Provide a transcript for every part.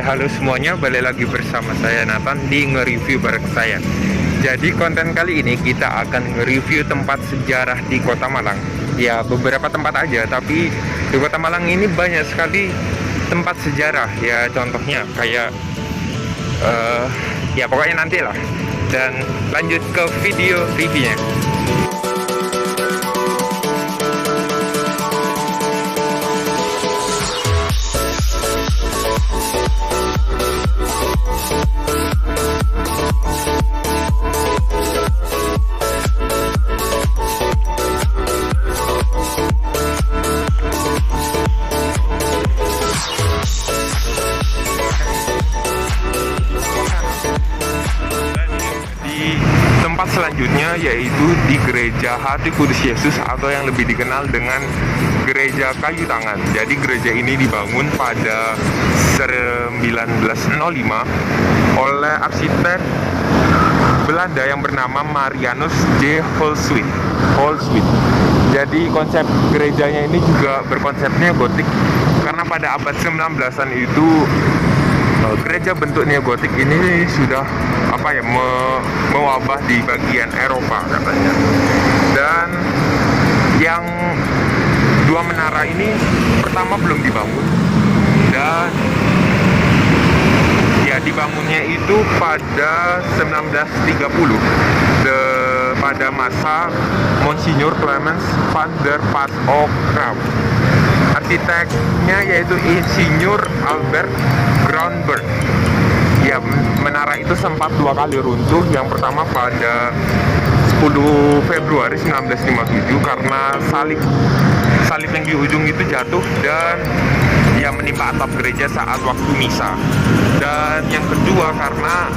halo semuanya, balik lagi bersama saya Nathan di nge-review bareng saya. Jadi konten kali ini kita akan nge-review tempat sejarah di Kota Malang. Ya, beberapa tempat aja, tapi di Kota Malang ini banyak sekali tempat sejarah. Ya, contohnya kayak ya pokoknya nantilah. Dan lanjut ke video reviewnya. Tempat selanjutnya yaitu di Gereja Hati Kudus Yesus atau yang lebih dikenal dengan Gereja Kayu Tangan. Jadi gereja ini dibangun pada 1905 oleh arsitek Belanda yang bernama Marianus J. Holswit. Jadi konsep gerejanya ini juga berkonsepnya gotik karena pada abad 19-an itu gereja bentuk neogotik ini sudah mewabah di bagian Eropa katanya. Dan yang dua menara ini pertama belum dibangun, dan ya dibangunnya itu pada 1930 pada masa Monsignor Clemens van der Pas of Graaf. Arsiteknya yaitu Insinyur Albert Groenberg. Ya, menara itu sempat dua kali runtuh. Yang pertama pada 10 Februari 1957 karena salib yang di ujung itu jatuh dan ya menimpa atap gereja saat waktu misa. Dan yang kedua karena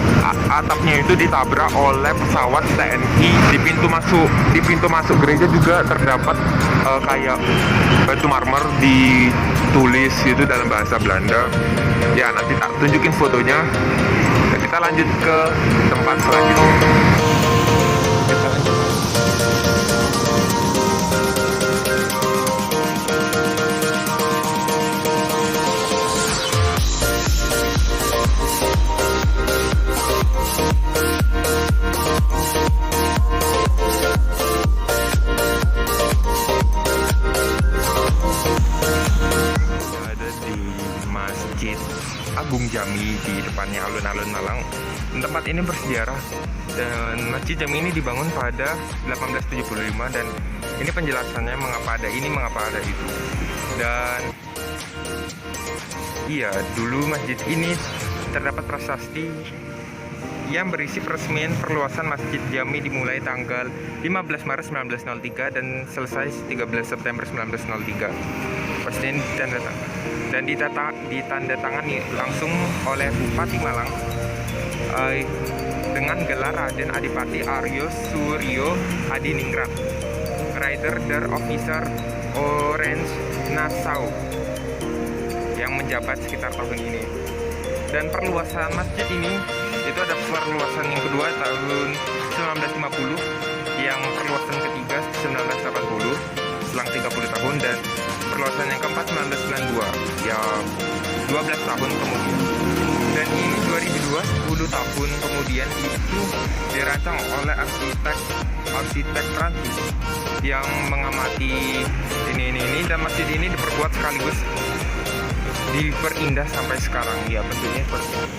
atapnya itu ditabrak oleh pesawat TNI. Di pintu masuk gereja juga terdapat kayak batu marmer ditulis itu dalam bahasa Belanda. Ya, nanti tak tunjukin fotonya. Dan kita lanjut ke tempat selanjutnya. Agung Jami di depannya alun-alun Malang. Tempat ini bersejarah dan Masjid Jami ini dibangun pada 1875 dan ini penjelasannya mengapa ada ini, mengapa ada itu. Dan iya, dulu masjid ini terdapat prasasti yang berisi peresmian perluasan Masjid Jami dimulai tanggal 15 Maret 1903 dan selesai 13 September 1903. Pastinya ditandatangani langsung oleh Bupati Malang dengan gelar Raden Adipati Aryo Suryo Hadiningrat, Rider der Officer Orange Nassau, yang menjabat sekitar tahun ini. Dan perluasan masjid ini itu ada perluasan yang kedua tahun 1950, yang perluasan ketiga 1980 selang 30 tahun, dan perluasan yang keempat 1992 yang 12 tahun kemudian. Dan ini 2002, 10 tahun kemudian itu dirancang oleh arsitek Prancis yang mengamati ini dan masjid ini diperkuat sekaligus diperindah sampai sekarang. Ya, bentuknya seperti ini.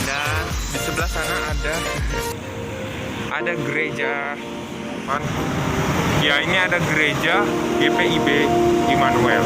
Dan di sebelah sana ada gereja mana? Ya, ini ada gereja GPIB Immanuel.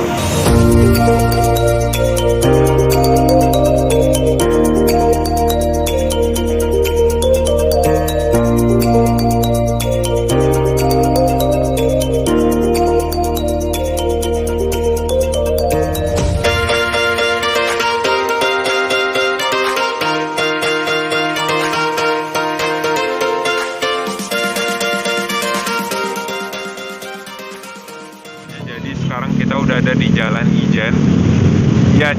Sekarang kita udah ada di Jalan Ijen. Ya,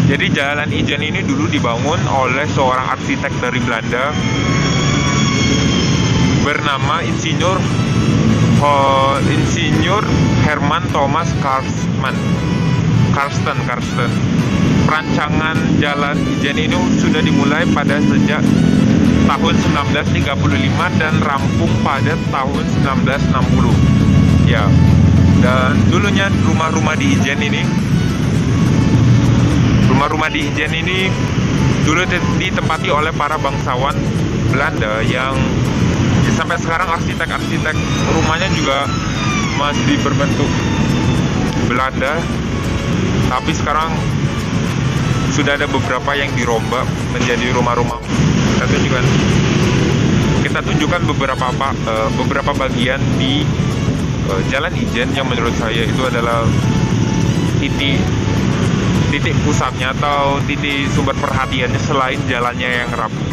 Jadi Jalan Ijen ini dulu dibangun oleh seorang arsitek dari Belanda bernama Insinyur Insinyur Herman Thomas Karsten. Perancangan Jalan Ijen ini sudah dimulai pada sejak tahun 1935 dan rampung pada tahun 1960. Ya. Dan dulunya rumah-rumah di Ijen ini dulu ditempati oleh para bangsawan Belanda yang sampai sekarang arsitek rumahnya juga masih berbentuk Belanda, tapi sekarang sudah ada beberapa yang dirombak menjadi rumah-rumah. Kita tunjukkan beberapa bagian di Jalan Ijen yang menurut saya itu adalah titik pusatnya atau titik sumber perhatiannya selain jalannya yang rapuh.